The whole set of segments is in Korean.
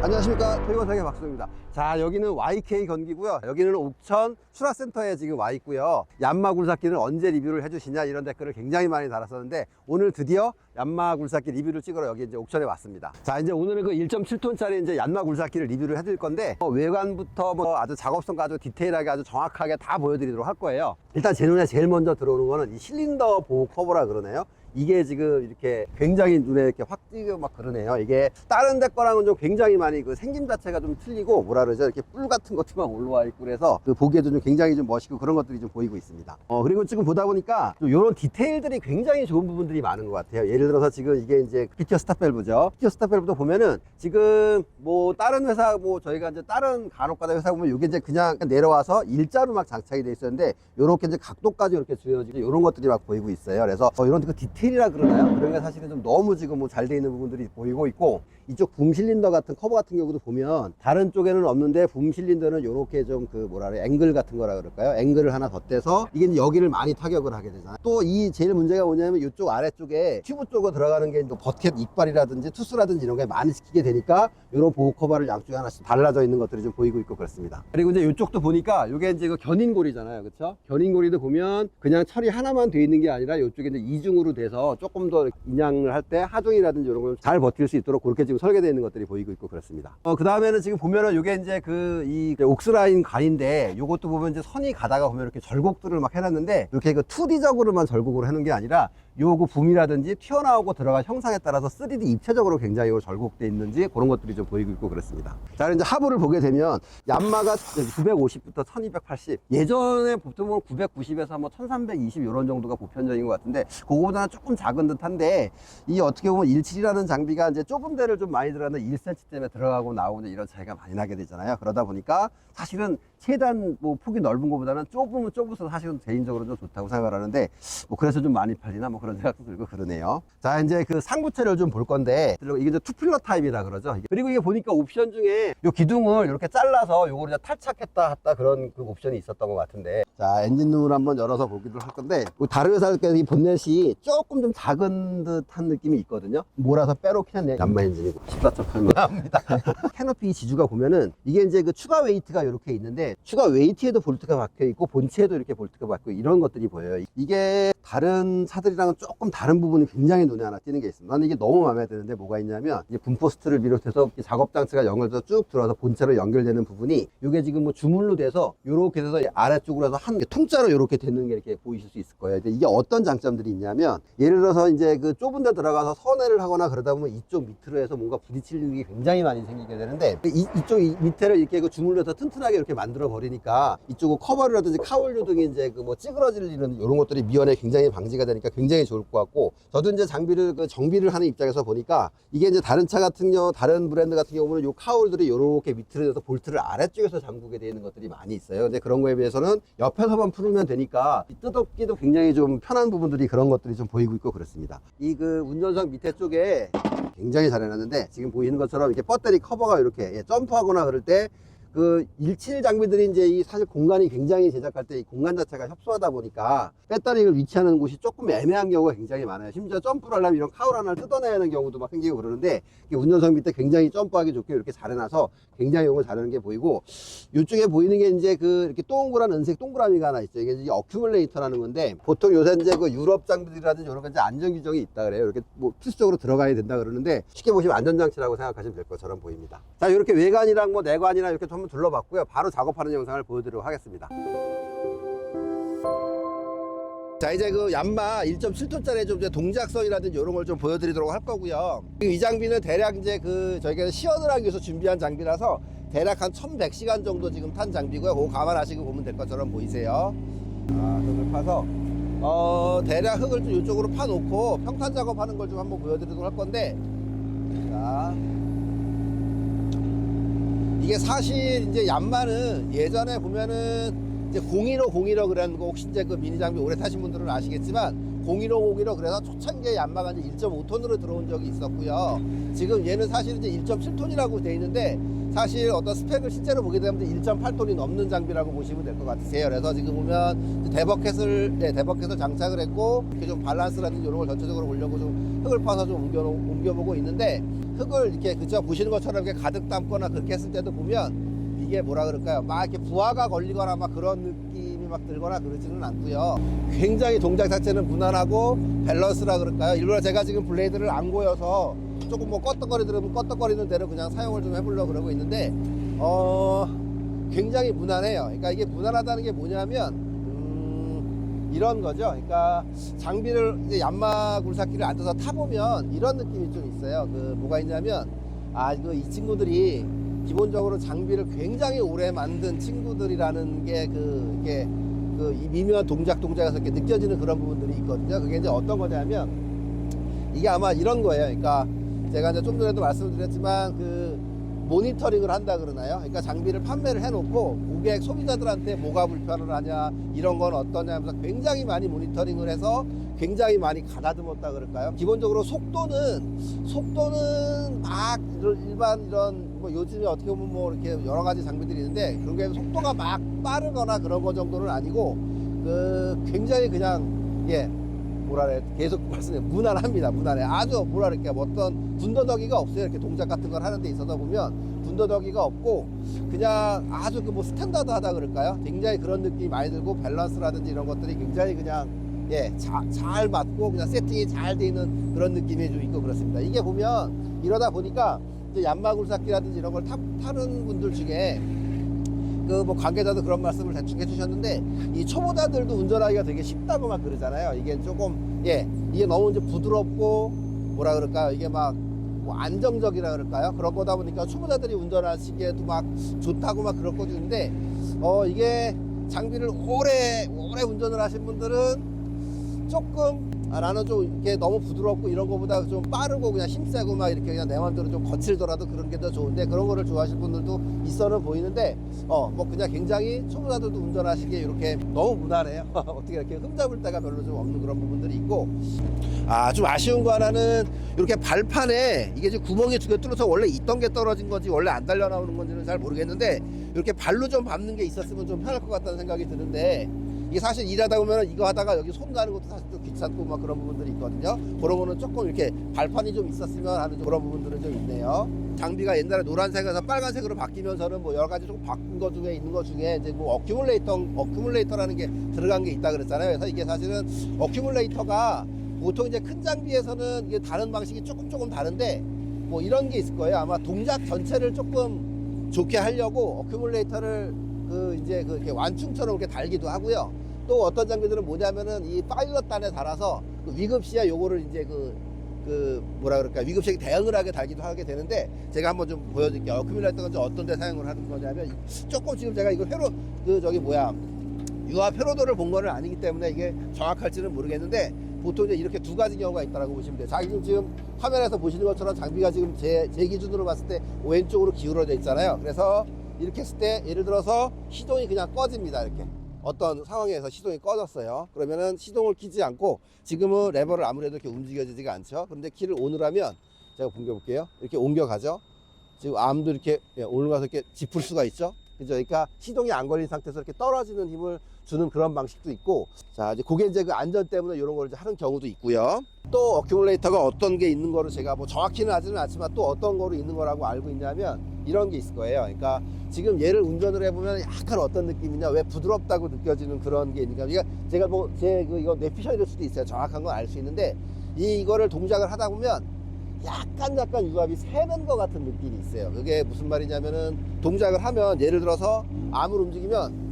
안녕하십니까, 토요원상의 박수입니다. 자, 여기는 YK 건기고요. 여기는 옥천 출하센터에 지금 와 있고요. 얀마 굴삭기는 언제 리뷰를 해주시냐 이런 댓글을 굉장히 많이 달았었는데, 오늘 드디어 얀마 굴삭기 리뷰를 찍으러 여기 이제 옥천에 왔습니다. 자, 이제 오늘은 그 1.7톤짜리 이제 얀마 굴삭기를 리뷰를 해드릴 건데, 외관부터 뭐 아주 작업성까지 아주 디테일하게 아주 정확하게 다 보여드리도록 할 거예요. 일단 제 눈에 제일 먼저 들어오는 거는 이 실린더 보호 커버라 그러네요. 이게 지금 이렇게 굉장히 눈에 이렇게 확 띄고 막 그러네요. 이게 다른 데 거랑은 좀 굉장히 많이 그 생김 자체가 좀 틀리고, 뭐라 그러죠, 이렇게 뿔 같은 것들만 올라와 있고, 그래서 그 보기에도 좀 굉장히 좀 멋있고 그런 것들이 좀 보이고 있습니다. 그리고 지금 보다 보니까 좀 이런 디테일들이 굉장히 좋은 부분들이 많은 것 같아요. 예를 들어서 지금 이게 이제 피티어 스탑밸브죠. 피티어 스탑밸브도 보면은 지금 뭐 다른 회사, 뭐 저희가 이제 다른 간혹가다 회사 보면 이게 이제 그냥 내려와서 일자로 막 장착이 돼 있었는데, 요렇게 이제 각도까지 이렇게 주어지고 이런 것들이 막 보이고 있어요. 그래서 이런 그 디테일이라 그러나요? 그런 게 사실은 좀 너무 지금 뭐 잘 돼 있는 부분들이 보이고 있고, 이쪽 붐 실린더 같은 커버 같은 경우도 보면 다른 쪽에는 없는데, 붐 실린더는 요렇게 좀 그 뭐라 그래, 앵글 같은 거라 그럴까요? 앵글을 하나 덧대서 이게 이제 여기를 많이 타격을 하게 되잖아요. 또 이 제일 문제가 뭐냐면, 이쪽 아래쪽에 튜브 쪽으로 들어가는 게 버켓 이빨이라든지 투스라든지 이런 게 많이 시키게 되니까, 요런 보호 커버를 양쪽에 하나씩 발라져 있는 것들이 좀 보이고 있고 그렇습니다. 그리고 이제 이쪽도 보니까 요게 이제 그 견인고리잖아요, 그렇죠? 견인고리도 보면 그냥 처리 하나만 돼 있는 게 아니라, 이쪽에 이제 이중으로 돼서 조금 더 인양을 할 때 하중이라든지 이런 걸 잘 버틸 수 있도록 그렇게 지금 설계되어 있는 것들이 보이고 있고 그렇습니다. 그 다음에는 지금 보면은 요게 이제 이 옥스라인 관인데, 요것도 보면 이제 선이 가다가 보면 이렇게 절곡들을 막 해놨는데, 이렇게 그 2D적으로만 절곡을 하는 게 아니라, 요거 붐이라든지 튀어나오고 들어간 형상에 따라서 3D 입체적으로 굉장히 절곡되어 있는지 그런 것들이 좀 보이고 있고 그렇습니다. 자, 이제 하부를 보게 되면 얀마가 950부터 1280, 예전에 보통은 990에서 뭐 1320 이런 정도가 보편적인 것 같은데, 그거보다는 조금 작은 듯한데, 이 어떻게 보면 17이라는 장비가 이제 좁은 데를 좀 많이 들어가는데 1cm 때문에 들어가고 나오고 이런 차이가 많이 나게 되잖아요. 그러다 보니까 사실은 최대한 뭐 폭이 넓은 것보다는 좁으면 좁아서 사실은 개인적으로 좀 좋다고 생각을 하는데, 뭐 그래서 좀 많이 팔리나 뭐 그런 생각도 들고 그러네요. 자, 이제 그 상부체를 좀 볼 건데, 이게 이제 투필러 타입이라 그러죠. 그리고 이게 보니까 옵션 중에 요 기둥을 이렇게 잘라서 요걸 이제 탈착했다 했다 그런 그 옵션이 있었던 것 같은데, 자, 엔진룸을 한번 열어서 보기도 할 건데, 다른 회사들께서 이 본넷이 조금 좀 작은 듯한 느낌이 있거든요. 몰아서 빼놓긴 했네. 얀마 엔진이고 14.8mm 합니다. 캐노피 지주가 보면은 이게 이제 그 추가 웨이트가 이렇게 있는데, 추가 웨이트에도 볼트가 박혀 있고 본체에도 이렇게 볼트가 박혀 있고 이런 것들이 보여요. 이게 다른 차들이랑은 조금 다른 부분이 굉장히 눈에 하나 띄는 게 있습니다. 나는 이게 너무 마음에 드는데, 뭐가 있냐면, 이제 분포스트를 비롯해서 작업 장치가 연결돼서 쭉 들어와서 본체로 연결되는 부분이, 이게 지금 뭐 주물로 돼서 요렇게 돼서 아래쪽으로 해서 한 통짜로 요렇게 되는 게 이렇게 보이실 수 있을 거예요. 이게 어떤 장점들이 있냐면, 예를 들어서 이제 그 좁은 데 들어가서 선회를 하거나 그러다 보면 이쪽 밑으로 해서 뭔가 부딪힐 일이 굉장히 많이 생기게 되는데, 이쪽 밑에를 이렇게 그 주물로 해서 튼튼하게 이렇게 만들어 버리니까, 이쪽은 커버라든지 카울류 등이 이제 그 뭐 찌그러질 일은 이런 것들이 미연에 굉장히 방지가 되니까 굉장히 좋을 것 같고, 저도 이제 장비를 정비를 하는 입장에서 보니까, 이게 이제 다른 차 같은 경우, 다른 브랜드 같은 경우는 요 카울들이 요렇게 밑으로 해서 볼트를 아래쪽에서 잠그게 되는 것들이 많이 있어요. 근데 그런 거에 비해서는 옆에서만 풀면 되니까 뜯어기도 굉장히 좀 편한 부분들이, 그런 것들이 좀 보이고 있고 그렇습니다. 이 그 운전석 밑에 쪽에 굉장히 잘 해놨는데, 지금 보이는 것처럼 이렇게 배터리 커버가 이렇게 점프하거나 그럴 때, 그 17 장비들이 이제 사실 공간이 굉장히 제작할 때 이 공간 자체가 협소하다 보니까 배터리를 위치하는 곳이 조금 애매한 경우가 굉장히 많아요. 심지어 점프를 하려면 이런 카울 하나를 뜯어내야 하는 경우도 막 생기고 그러는데, 운전석 밑에 굉장히 점프하기 좋게 이렇게 잘 해놔서 굉장히 이걸 잘하는 게 보이고, 이쪽에 보이는 게 이제 그 이렇게 동그란 은색 동그라미가 하나 있어요. 이게 이제 어큐뮬레이터라는 건데, 보통 요새 이제 그 유럽 장비들이라든지 이런 거 이제 안전 규정이 있다 그래요. 이렇게 뭐 필수적으로 들어가야 된다 그러는데, 쉽게 보시면 안전장치라고 생각하시면 될 것처럼 보입니다. 자, 이렇게 외관이랑 뭐 내관이랑 이렇게 한번 둘러봤고요. 바로 작업하는 영상을 보여드리도록 하겠습니다. 자, 이제 그 얀마 1.7톤짜리 좀 이제 동작선이라든지 이런 걸 좀 보여드리도록 할 거고요. 이 장비는 대략 이제 그 저희가 시연을 하기 위해서 준비한 장비라서 대략 한 1100시간 정도 지금 탄 장비고요. 그거 감안하시고 보면 될 것처럼 보이세요. 흙을 파서 대략 흙을 좀 이쪽으로 파놓고 평탄 작업하는 걸 좀 한번 보여드리도록 할 건데, 자, 이게 사실 이제 얀마는 예전에 보면은 이제 015 그런 거, 혹시 이제 그 미니 장비 오래 타신 분들은 아시겠지만, 0150이로 그래서 초창기에 얀마가 이제 1.5톤으로 들어온 적이 있었고요. 지금 얘는 사실 이제 1.7톤이라고 돼 있는데 사실 어떤 스펙을 실제로 보게 되면 1.8톤이 넘는 장비라고 보시면 될 것 같으세요. 그래서 지금 보면 대버켓을 장착을 했고 이렇게 좀 밸런스라든지 이런 걸 전체적으로 보려고 좀 흙을 파서 좀 옮겨보고 있는데 흙을 이렇게 그저 보시는 것처럼 이렇게 가득 담거나 그렇게 했을 때도 보면 이게 뭐라 그럴까요? 막 이렇게 부하가 걸리거나 막 그런 느낌이 막 들거나 그러지는 않고요. 굉장히 동작 자체는 무난하고 밸런스라 그럴까요? 일부러 제가 지금 블레이드를 안 고여서 조금 뭐 껐덕거리더라면 껐덕거리는 대로 그냥 사용을 좀 해보려고 그러고 있는데 굉장히 무난해요. 그러니까 이게 무난하다는 게 뭐냐면 이런 거죠. 그러니까 장비를 이제 얀마 굴삭기를 앉아서 타보면 이런 느낌이 좀 있어요. 그 뭐가 있냐면 이 친구들이 기본적으로 장비를 굉장히 오래 만든 친구들이라는 게 이 미묘한 동작에서 이렇게 느껴지는 그런 부분들이 있거든요. 그게 이제 어떤 거냐면 이게 아마 이런 거예요. 그러니까 제가 이제 좀 전에도 말씀을 드렸지만 그 모니터링을 한다 그러나요? 그러니까 장비를 판매를 해놓고 고객 소비자들한테 뭐가 불편을 하냐 이런 건 어떠냐 하면서 굉장히 많이 모니터링을 해서 굉장히 많이 가다듬었다 그럴까요? 기본적으로 속도는 막 일반 이런 뭐 요즘에 어떻게 보면 뭐 이렇게 여러 가지 장비들이 있는데 그런 게 속도가 막 빠르거나 그런 거 정도는 아니고 굉장히 그냥 뭐라 그래 계속 말씀해 무난합니다. 무난해. 아주 뭐라 그럴까 뭐 어떤 군더더기가 없어요. 이렇게 동작 같은 걸 하는 데 있어서 보면 군더더기가 없고 그냥 아주 뭐 스탠다드하다 그럴까요? 굉장히 그런 느낌이 많이 들고 밸런스라든지 이런 것들이 굉장히 그냥 잘 맞고 그냥 세팅이 잘 돼 있는 그런 느낌이 좀 있고 그렇습니다. 이게 보면 이러다 보니까 이제 얀마 굴삭기라든지 이런 걸 타는 분들 중에 뭐 관계자도 그런 말씀을 대충 해주셨는데 이 초보자들도 운전하기가 되게 쉽다고 막 그러잖아요. 이게 조금 이게 너무 이제 부드럽고 뭐라 그럴까요? 이게 막 뭐 안정적이라 그럴까요? 그런 거다 보니까 초보자들이 운전하시기에도 막 좋다고 막 그렇거든요. 이게 장비를 오래 운전을 하신 분들은 조금 나는 좀 이렇게 너무 부드럽고 이런 거보다 좀 빠르고 그냥 힘세고 막 이렇게 그냥 내 맘대로 좀 거칠더라도 그런 게 더 좋은데 그런 거를 좋아하실 분들도 있어는 보이는데 뭐 그냥 굉장히 초보자들도 운전하시기에 이렇게 너무 무난해요. 어떻게 이렇게 흠잡을 데가 별로 좀 없는 그런 부분들이 있고 좀 아쉬운 거 하나는 이렇게 발판에 이게 지금 구멍이 2개 뚫려서 원래 있던 게 떨어진 건지 원래 안 달려 나오는 건지는 잘 모르겠는데 이렇게 발로 좀 밟는 게 있었으면 좀 편할 것 같다는 생각이 드는데 이게 사실 일하다 보면 이거 하다가 여기 손 가는 것도 사실 좀 귀찮고 막 그런 부분들이 있거든요. 그런 거는 조금 이렇게 발판이 좀 있었으면 하는 그런 부분들은 좀 있네요. 장비가 옛날에 노란색에서 빨간색으로 바뀌면서는 뭐 여러 가지 좀 바꾼 것 중에 있는 것 중에 이제 뭐 어큐뮬레이터라는 게 들어간 게 있다 그랬잖아요. 그래서 이게 사실은 어큐뮬레이터가 보통 이제 큰 장비에서는 이게 다른 방식이 조금 다른데 뭐 이런 게 있을 거예요. 아마 동작 전체를 조금 좋게 하려고 어큐뮬레이터를 이렇게 완충처럼 이렇게 달기도 하고요. 또 어떤 장비들은 뭐냐면은 이 파일럿 단에 달아서 그 위급시에 요거를 이제 뭐라 그럴까 위급시에 대응을 하게 달기도 하게 되는데 제가 한번 좀 보여드릴게요. 어큐뮬레이터가 어떤 데 사용을 하는 거냐면 조금 지금 제가 이거 유압 회로도를 본 거는 아니기 때문에 이게 정확할지는 모르겠는데 보통 이제 이렇게 두 가지 경우가 있다고 보시면 돼요. 자, 지금 화면에서 보시는 것처럼 장비가 지금 제 기준으로 봤을 때 왼쪽으로 기울어져 있잖아요. 그래서 이렇게 했을 때 예를 들어서 시동이 그냥 꺼집니다. 이렇게 어떤 상황에서 시동이 꺼졌어요. 그러면은 시동을 키지 않고 지금은 레버를 아무래도 이렇게 움직여지지가 않죠. 그런데 키를 ON으로 하면 제가 옮겨볼게요. 이렇게 옮겨가죠. 지금 암도 이렇게 올라가서 이렇게 짚을 수가 있죠. 그죠? 그러니까 시동이 안 걸린 상태에서 이렇게 떨어지는 힘을 주는 그런 방식도 있고, 자, 이제 그게 이제 그 안전 때문에 이런 걸 이제 하는 경우도 있고요. 또 어큐뮬레이터가 어떤 게 있는 거를 제가 뭐 정확히는 하지는 않지만 또 어떤 거로 있는 거라고 알고 있냐면 이런 게 있을 거예요. 그러니까 지금 얘를 운전을 해보면 약간 어떤 느낌이냐, 왜 부드럽다고 느껴지는 그런 게 있는가. 그러니까 제가 뭐 이거 뇌피셜일 수도 있어요. 정확한 건 알 수 있는데 이거를 동작을 하다 보면 약간 유압이 새는 것 같은 느낌이 있어요. 그게 무슨 말이냐면은 동작을 하면 예를 들어서 암을 움직이면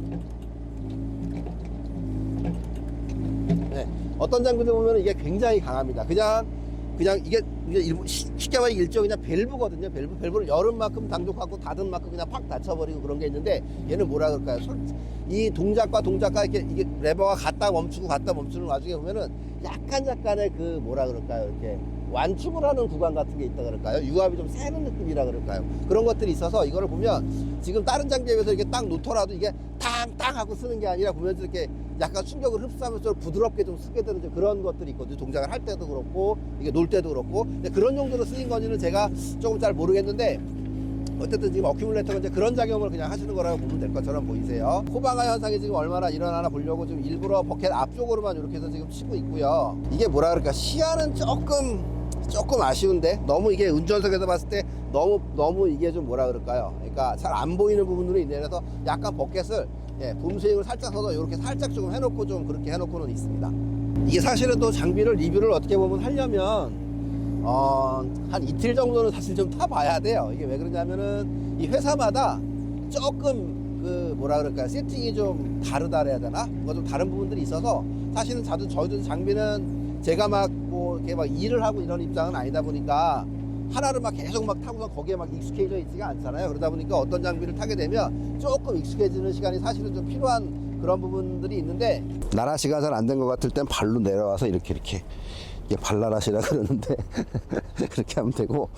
어떤 장비들 보면 이게 굉장히 강합니다. 그냥 이게 쉽게 말해 일종의 그냥 밸브거든요. 밸브를 열은 만큼 당족하고 닫은 만큼 그냥 팍 닫혀버리고 그런 게 있는데 얘는 뭐라 그럴까요? 이 동작과 이게 레버가 갔다 멈추는 와중에 보면은 약간의 그 뭐라 그럴까요? 이렇게 완충을 하는 구간 같은 게 있다 그럴까요? 유압이 좀 새는 느낌이라 그럴까요? 그런 것들이 있어서 이거를 보면 지금 다른 장비에 비해서 이렇게 딱 놓더라도 이게 탕 하고 쓰는 게 아니라 보면 이렇게 약간 충격을 흡수하면서 부드럽게 좀 쓰게 되는 좀 그런 것들이 있거든요. 동작을 할 때도 그렇고 이게 놀 때도 그렇고. 근데 그런 용도로 쓰인 건지는 제가 조금 잘 모르겠는데 어쨌든 지금 어큐뮬레이터가 이제 그런 작용을 그냥 하시는 거라고 보면 될 것처럼 보이세요. 호방화 현상이 지금 얼마나 일어나나 보려고 지금 일부러 버켓 앞쪽으로만 이렇게 해서 지금 치고 있고요. 이게 뭐라 그럴까, 시야는 조금 아쉬운데, 너무 이게 운전석에서 봤을 때 너무 이게 좀 뭐라 그럴까요, 그러니까 잘 안 보이는 부분으로 인해서 약간 버켓을 붐스윙을 살짝 서서 이렇게 살짝 조금 해놓고 좀 그렇게 해놓고는 있습니다. 이게 사실은 또 장비를 리뷰를 어떻게 보면 하려면 한 이틀 정도는 사실 좀 타봐야 돼요. 이게 왜 그러냐면은 이 회사마다 조금 그 뭐라 그럴까요, 세팅이 좀 다르다 해야 되나, 뭔가 좀 다른 부분들이 있어서 사실은 저희도 장비는 제가 막 뭐 이렇게 막 일을 하고 이런 입장은 아니다 보니까 하나를 막 계속 막 타고서 거기에 막 익숙해져 있지가 않잖아요. 그러다 보니까 어떤 장비를 타게 되면 조금 익숙해지는 시간이 사실은 좀 필요한 그런 부분들이 있는데, 나라시가 잘 안 된 것 같을 땐 발로 내려와서 이렇게 이게 발나라시라 그러는데 그렇게 하면 되고.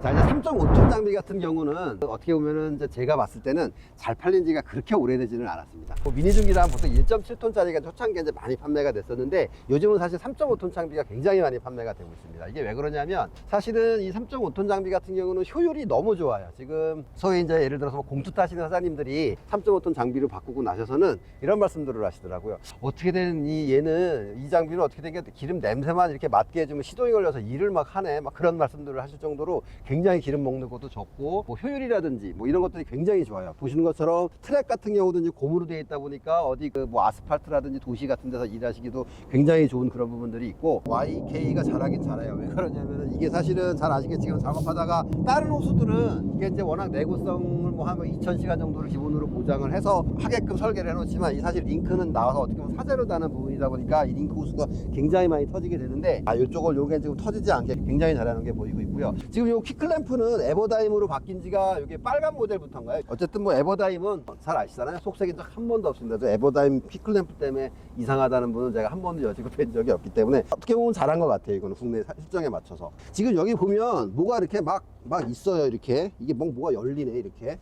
자, 이제 3.5톤 장비 같은 경우는 어떻게 보면은 이제 제가 봤을 때는 잘 팔린 지가 그렇게 오래되지는 않았습니다. 뭐 미니 중기라면 보통 1.7톤짜리가 초창기에 이제 많이 판매가 됐었는데, 요즘은 사실 3.5톤 장비가 굉장히 많이 판매가 되고 있습니다. 이게 왜 그러냐면, 사실은 이 3.5톤 장비 같은 경우는 효율이 너무 좋아요. 지금 소위 이제 예를 들어서 공투 타시는 사장님들이 3.5톤 장비로 바꾸고 나셔서는 이런 말씀들을 하시더라고요. 어떻게 된 이 장비는 어떻게 된 게 기름 냄새만 이렇게 맡게 해주면 시동이 걸려서 일을 막 하네, 막 그런 말씀들을 하실 정도로 굉장히 기름 먹는 것도 적고, 뭐 효율이라든지 뭐 이런 것들이 굉장히 좋아요. 보시는 것처럼 트랙 같은 경우도 이제 고무로 되어 있다 보니까 어디 그 뭐 아스팔트라든지 도시 같은 데서 일하시기도 굉장히 좋은 그런 부분들이 있고, YK가 잘하긴 잘해요. 왜 그러냐면은 이게 사실은 잘 아시겠지만, 작업하다가 다른 호수들은 이게 이제 워낙 내구성을 뭐 한 2000시간 정도를 기본으로 보장을 해서 하게끔 설계를 해놓지만, 이 사실 링크는 나와서 어떻게 보면 사제로 다는 부분이다 보니까 이 링크 호수가 굉장히 많이 터지게 되는데, 이쪽을 요게 지금 터지지 않게 굉장히 잘하는 게 보이고 있고요. 지금 요 퀵클램프는 에버다임으로 바뀐 지가 이게 빨간 모델부터인가요? 어쨌든 뭐 에버다임은 잘 아시잖아요. 속색이 딱 한 번도 없습니다. 에버다임 퀵클램프 때문에 이상하다는 분은 제가 한 번도 여지고 뵌 적이 없기 때문에 어떻게 보면 잘한 것 같아요. 이거는 국내 실정에 맞춰서. 지금 여기 보면 뭐가 이렇게 막 있어요. 이렇게 이게 뭐가 열리네 이렇게.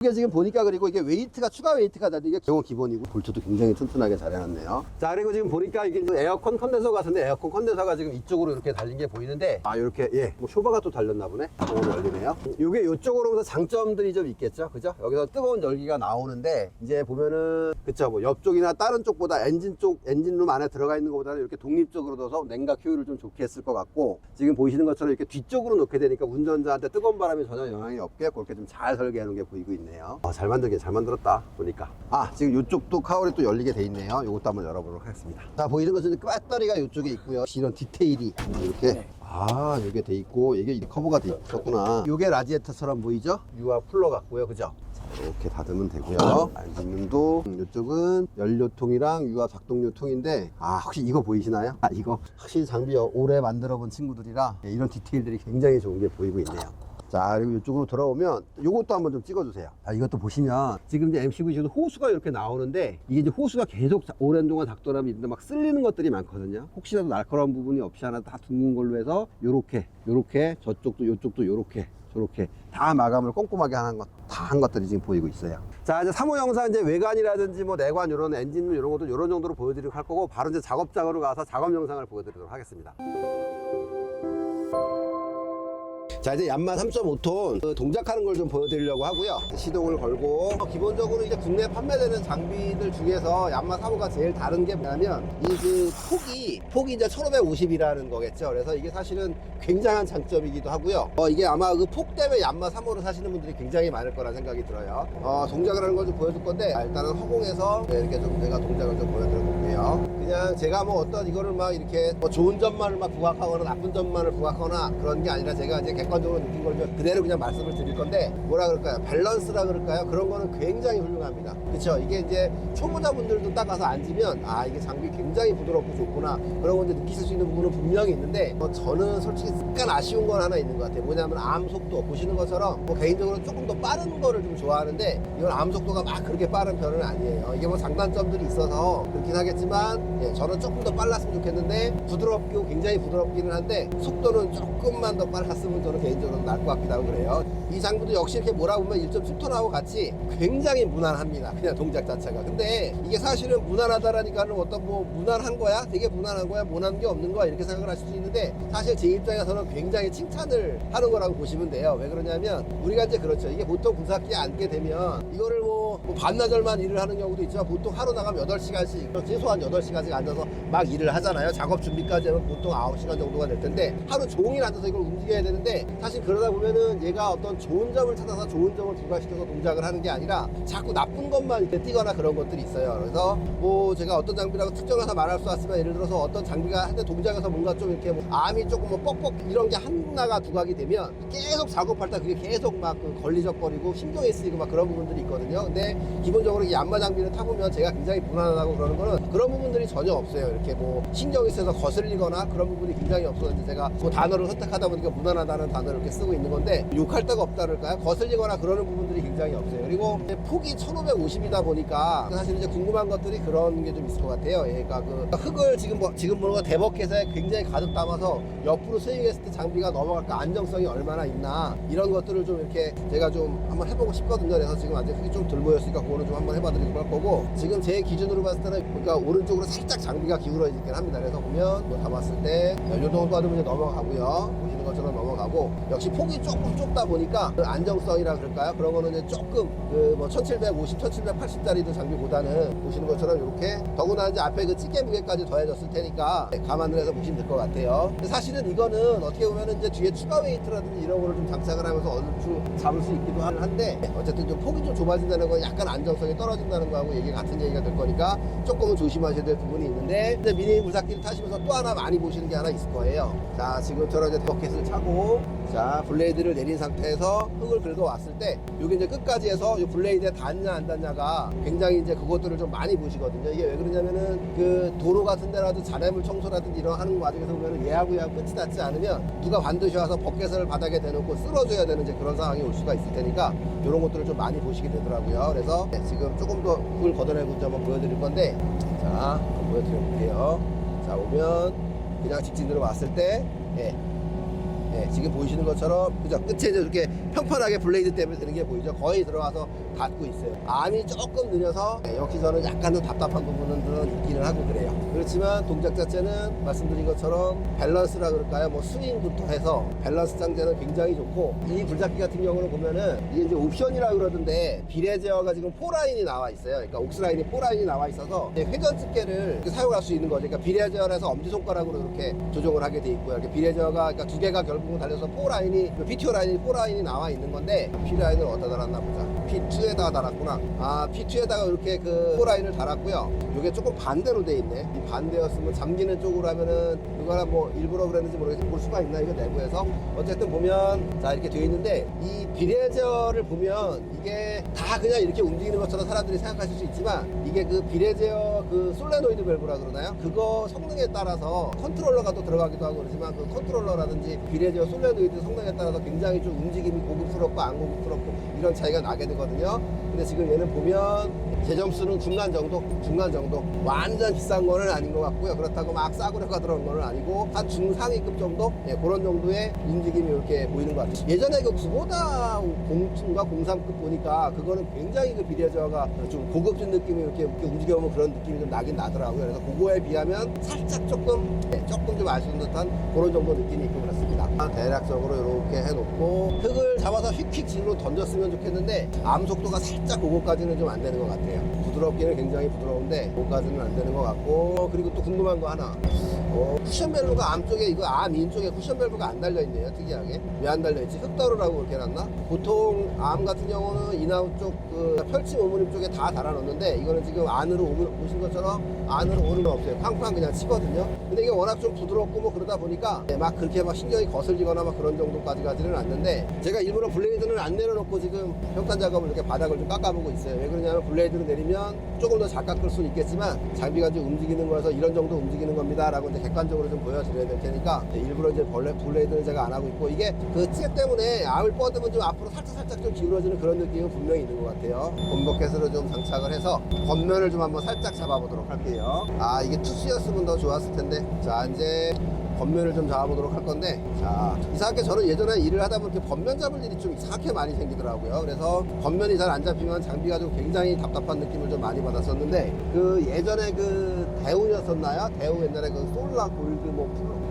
이게 지금 보니까, 그리고 이게 웨이트가 추가 웨이트가 다른데 이게 기본이고, 볼트도 굉장히 튼튼하게 잘 해놨네요. 자, 그리고 지금 보니까 이게 에어컨 컨덴서 같은데, 에어컨 컨덴서가 지금 이쪽으로 이렇게 달린 게 보이는데, 이렇게 뭐 쇼바가 또 달렸나 보네. 이쪽으로 열리네요. 이게 이쪽으로 오면서 장점들이 좀 있겠죠, 그죠? 여기서 뜨거운 열기가 나오는데, 이제 보면은 그쵸, 뭐 옆쪽이나 다른 쪽보다 엔진룸 안에 들어가 있는 것보다는 이렇게 독립적으로 둬서 냉각 효율을 좀 좋게 했을 것 같고, 지금 보시는 것처럼 이렇게 뒤쪽으로 놓게 되니까 운전자한테 뜨거운 바람이 전혀 영향이 없게 그렇게 좀 잘 설계해 놓은 게 보이고 있네요. 잘 만들었다 보니까. 지금 이쪽도 카울이 또 열리게 돼 있네요. 이것도 한번 열어보도록 하겠습니다. 자, 보이는 것은 배터리가 이쪽에 있고요. 이런 디테일이 이렇게 이게 돼 있고, 이게 커버가 돼 있었구나. 이게 라디에이터처럼 보이죠? 유압 쿨러 같고요, 그죠? 이렇게 닫으면 되고요. 엔진룸도 이쪽은 연료통이랑 유압 작동료통인데, 혹시 이거 보이시나요? 이거 확실히 장비 오래 만들어 본 친구들이라 이런 디테일들이 굉장히 좋은 게 보이고 있네요. 자, 그리고 이쪽으로 돌아오면 이것도 한번 좀 찍어주세요. 이것도 보시면 지금 이제 MCV 호수가 이렇게 나오는데, 이게 이제 호수가 계속 오랜 동안 닥터라면 있는데 막 쓸리는 것들이 많거든요. 혹시라도 날카로운 부분이 없이 하나 다 둥근 걸로 해서 요렇게 저쪽도 요쪽도 요렇게 저렇게 다 마감을 꼼꼼하게 다 한 것들이 지금 보이고 있어요. 자, 이제 3호 영상 이제 외관이라든지 뭐 내관 이런 엔진 이런 것도 이런 정도로 보여드리고 할 거고, 바로 이제 작업장으로 가서 작업 영상을 보여드리도록 하겠습니다. 자, 이제 얀마 3.5톤 동작하는 걸 좀 보여드리려고 하고요. 시동을 걸고, 기본적으로 이제 국내 판매되는 장비들 중에서 얀마 3호가 제일 다른 게 뭐냐면, 폭이 이제 1550이라는 거겠죠. 그래서 이게 사실은 굉장한 장점이기도 하고요. 이게 아마 그 폭 때문에 얀마 3호를 사시는 분들이 굉장히 많을 거라 생각이 들어요. 동작을 하는 걸 좀 보여줄 건데, 일단은 허공에서 이렇게 좀 제가 동작을 좀 보여드려 볼게요. 그냥 제가 뭐 어떤 이거를 막 이렇게 뭐 좋은 점만을 막 부각하거나 나쁜 점만을 부각하거나 그런 게 아니라, 제가 이제 객관적으로 느낀 걸 그대로 그냥 말씀을 드릴 건데, 뭐라 그럴까요? 밸런스라 그럴까요? 그런 거는 굉장히 훌륭합니다. 그쵸? 이게 이제 초보자분들도 딱 가서 앉으면 아, 이게 장비 굉장히 부드럽고 좋구나, 그런 거 이제 느끼실 수 있는 부분은 분명히 있는데, 저는 솔직히 약간 아쉬운 건 하나 있는 것 같아요. 뭐냐면 암 속도, 보시는 것처럼 개인적으로 조금 더 빠른 거를 좀 좋아하는데, 이건 암 속도가 막 그렇게 빠른 편은 아니에요. 이게 뭐 장단점들이 있어서 그렇긴 하겠지만, 예, 저는 조금 더 빨랐으면 좋겠는데, 부드럽고 굉장히 부드럽기는 한데 속도는 조금만 더 빨랐으면 저는 개인적으로 나을 것 같기도 하고 그래요. 이 장비도 역시 이렇게 몰아보면 1.7톤하고 같이 굉장히 무난합니다. 그냥 동작 자체가. 근데 이게 사실은 무난하다라니까는 어떤 뭐 무난한 거야? 되게 무난한 거야? 무난한 게 없는 거야? 이렇게 생각을 하실 수 있는데, 사실 제 입장에서는 굉장히 칭찬을 하는 거라고 보시면 돼요. 왜 그러냐면 우리가 이제 그렇죠. 이게 보통 굴삭기에 앉게 되면 이거를 뭐 반나절만 일을 하는 경우도 있지만, 보통 하루 나가면 8시간씩, 최소한 8시간씩 앉아서 막 일을 하잖아요. 작업 준비까지 하면 보통 9시간 정도가 될 텐데, 하루 종일 앉아서 이걸 움직여야 되는데, 사실 그러다 보면은 얘가 어떤 좋은 점을 찾아서 좋은 점을 부과시켜서 동작을 하는 게 아니라 자꾸 나쁜 것만 이렇게 띄거나 그런 것들이 있어요. 그래서 뭐 제가 어떤 장비라고 특정해서 말할 수 없지만, 예를 들어서 어떤 장비가 한때 동작에서 뭔가 좀 이렇게 뭐 암이 조금 뭐 뻑뻑 이런 게 하나가 두각이 되면 계속 작업할 때 그게 계속 막 걸리적거리고 신경이 쓰이고 막 그런 부분들이 있거든요. 근데 기본적으로 이 얀마 장비를 타보면 제가 굉장히 불안하다고 그러는 거는 그런 부분들이 전혀 없어요. 이렇게 뭐 신경이 쓰여서 거슬리거나 그런 부분이 굉장히 없어서, 이제 제가 뭐 단어를 선택하다 보니까 무난하다는 단어를 이렇게 쓰고 있는 건데, 욕할 데가 없다 그럴까요? 거슬리거나 그러는 부분들이 굉장히 없어요. 그리고 폭이 1550이다 보니까 사실 이제 궁금한 것들이 그런 게 좀 있을 것 같아요. 예, 그러니까 그 흙을 지금 보는 거 대버켓에 굉장히 가득 담아서 옆으로 스윙했을 때 장비가 넘어갈까, 안정성이 얼마나 있나, 이런 것들을 좀 이렇게 제가 좀 한번 해보고 싶거든요. 그래서 지금 아직 흙이 좀 덜 보였으니까 그거는 좀 한번 해봐드릴 거고, 지금 제 기준으로 봤을 때는 그러니까 오른쪽으로 살짝 장비가 기울어지긴 합니다. 그래서 보면 뭐 담았을 때 이 정도 받으면 이제 넘어가고요. 보시는 것처럼 넘어가고, 역시 폭이 조금 좁다 보니까 그 안정성이라 그럴까요? 그런 거는 이제 조금 그 뭐 1750, 1780짜리도 장비보다는 보시는 것처럼 이렇게, 더구나 이제 앞에 그 찌개 무게까지 더해졌을 테니까 감안을 해서 보시면 될 것 같아요. 근데 사실은 이거는 어떻게 보면 이제 뒤에 추가 웨이트라든지 이런 거를 좀 장착을 하면서 얼추 잡을 수 있기도 한데, 어쨌든 좀 폭이 좀 좁아진다는 건 약간 안정성이 떨어진다는 거하고 얘기 같은 얘기가 될 거니까 조금은 조심하셔야 될 부분이 있는데, 근데 미니 굴삭기를 타시면서 또 하나 많이 보시는 게 하나 있을 거예요. 자, 지금처럼 이제 버켓을 차고, 자, 블레이드를 내린 상태에서 흙을 긁어왔을 때, 여기 이제 끝까지 해서 이 블레이드에 닿냐 안 닿냐가 굉장히 이제 그것들을 좀 많이 보시거든요. 이게 왜 그러냐면은 그 도로 같은 데라도 잔해물 청소라든지 이런 하는 과정에서 보면은 얘하고 끝이 닿지 않으면 누가 반드시 와서 버켓을 바닥에 대놓고 쓸어줘야 되는 이제 그런 상황이 올 수가 있을 테니까, 이런 것들을 좀 많이 보시게 되더라고요. 그래서 지금 조금 더 흙을 걷어내고 이제 한번 보여드릴 건데, 자, 한번 보여드려볼게요. 자, 오면 그냥 직진으로 왔을 때, 예. 네, 지금 보이시는 것처럼 그죠? 끝에 이제 이렇게 평평하게 블레이드 때문에 되는 게 보이죠? 거의 들어가서 닿고 있어요. 암이 조금 느려서, 네, 역시 저는 약간 더 답답한 부분은 있기는 하고 그래요. 그렇지만 동작 자체는 말씀드린 것처럼 밸런스라 그럴까요? 뭐 스윙부터 해서 밸런스 장제는 굉장히 좋고, 이 굴삭기 같은 경우는 보면은 이게 이제 옵션이라 그러던데, 비례 제어가 지금 4라인이 나와 있어요. 그러니까 옥스라인이 4라인이 나와 있어서 회전 집게를 사용할 수 있는 거죠. 그러니까 비례 제어에서 엄지손가락으로 이렇게 조정을 하게 돼 있고요. 이렇게 비례 제어가 그러니까 두 개가 결국은 달려서 4라인이, PTO 라인이 4라인이 나와 있는 건데, P라인을 어디다 달았나 보자. P2에다가 달았구나. 아, P2에다가 이렇게 그 4라인을 달았고요. 이게 조금 반대로 돼 있네. 이 반대였으면 잠기는 쪽으로 하면은, 그거나 뭐 일부러 그랬는지 모르겠지만 볼 수가 있나, 이거 내부에서. 어쨌든 보면 자, 이렇게 되어 있는데, 이 비례제어를 보면 이게 다 그냥 이렇게 움직이는 것처럼 사람들이 생각하실 수 있지만, 이게 그 비례제어 그 솔레노이드 밸브라 그러나요? 그거 성능에 따라서 컨트롤러가 또 들어가기도 하고 그러지만, 그 컨트롤러라든지 비례제어 솔레노이드 성능에 따라서 굉장히 좀 움직임이 고급스럽고 안 고급스럽고 이런 차이가 나게 되거든요. 근데 지금 얘는 보면 제 점수는 중간 정도 완전 비싼 거는 아닌 것 같고요. 그렇다고 막 싸구려가 들어온 거는 아니고 한 중상위급 정도, 예, 그런 정도의 움직임이 이렇게 보이는 것 같아요. 예전에 그 구보다 02가 03급 보니까 그거는 굉장히 그 비례저가 좀 고급진 느낌이 이렇게 움직여보면 그런 느낌이 좀 나긴 나더라고요. 그래서 그거에 비하면 살짝 조금 좀 아쉬운 듯한 그런 정도 느낌이 있고 그렇습니다. 대략적으로 이렇게 해놓고 흙을 잡아서 휙휙 집으로 던졌으면 좋겠는데, 암 속도가 살짝 그거까지는 좀 안 되는 것 같아요. 부드럽기는 굉장히 부드러운데 그거까지는 안 되는 것 같고, 그리고 또 궁금한 거 하나, 쿠션 밸브가 암 쪽에, 이거 암 인 쪽에 쿠션 밸브가 안 달려있네요. 특이하게. 왜 안 달려있지? 흙다루라고 그렇게 해놨나? 보통 암 같은 경우는 인아웃 쪽, 펼침 오므림 쪽에 다 달아놓는데, 이거는 지금 안으로 오신 것처럼 안으로 오는 건 없어요. 쾅쾅 그냥 치거든요. 근데 이게 워낙 좀 부드럽고 뭐 그러다 보니까 막 그렇게 막 신경이 거슬리거나 막 그런 정도까지 가지는 않는데, 제가 일부러 블레이드는 안 내려놓고 지금 평탄 작업을 이렇게 바닥을 좀 깎아보고 있어요. 왜 그러냐면 블레이드를 내리면 조금 더 잘 깎을 수는 있겠지만 장비가 좀 움직이는 거라서 이런 정도 움직이는 겁니다 라고 이제 객관적으로 좀 보여드려야 될 테니까 일부러 이제 블레이드는 제가 안 하고 있고, 이게 그 찌개 때문에 암을 뻗으면 좀 앞으로 살짝 좀 기울어지는 그런 느낌은 분명히 있는 것 같아요. 곰버켓으로 좀 장착을 해서 겉면을 좀 한번 살짝 잡아보도록 할게요. 아, 이게 투수였으면 더 좋았을 텐데. 자, 이제 겉면을 좀 잡아보도록 할 건데, 자, 이상하게 저는 예전에 일을 하다 보면 겉면 잡을 일이 좀 이상하게 많이 생기더라고요. 그래서 겉면이 잘 안 잡히면 장비가 좀 굉장히 답답한 느낌을 좀 많이 받았었는데, 그 예전에 그 대우였었나요? 대우 옛날에 그 솔라 골드 뭐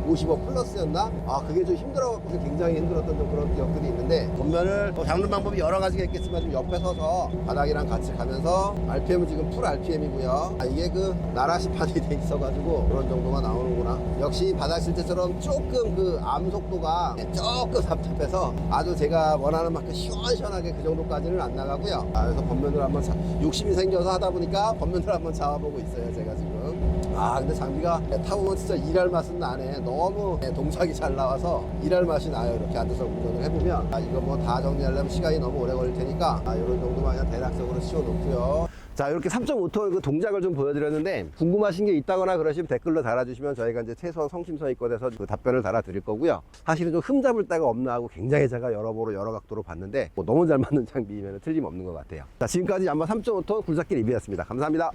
55 플러스였나? 아, 그게 좀 힘들어갖고 굉장히 힘들었던 좀 그런 기억들이 있는데, 겉면을 뭐 잡는 방법이 여러 가지가 있겠지만 좀 옆에 서서 바닥이랑 같이 가면서, RPM은 지금 풀 RPM이고요. 아, 이게 그 나라시판이 돼 있어가지고 그런 정도가 나오는구나. 역시 바닥 실제처럼 조금 그 암 속도가 조금 답답해서 아주 제가 원하는 만큼 시원시원하게 그 정도까지는 안 나가고요. 아, 그래서 겉면을 한번 욕심이 생겨서 하다 보니까 겉면을 한번 잡아보고 있어요, 제가 지금. 아, 근데 장비가 타보면 진짜 일할 맛은 나네. 너무 동작이 잘 나와서 일할 맛이 나요. 이렇게 앉아서 운전을 해보면. 아, 이거 뭐 다 정리하려면 시간이 너무 오래 걸릴 테니까 이런 정도만 그냥 대략적으로 씌워놓고요. 자, 이렇게 3.5톤 그 동작을 좀 보여드렸는데, 궁금하신 게 있다거나 그러시면 댓글로 달아주시면 저희가 이제 최소한 성심성의껏 그 답변을 달아드릴 거고요. 사실은 좀 흠 잡을 데가 없나 하고 굉장히 제가 여러 각도로 봤는데, 뭐 너무 잘 맞는 장비면 틀림없는 것 같아요. 자, 지금까지 양마 3.5톤 굴삭기 리뷰였습니다. 감사합니다.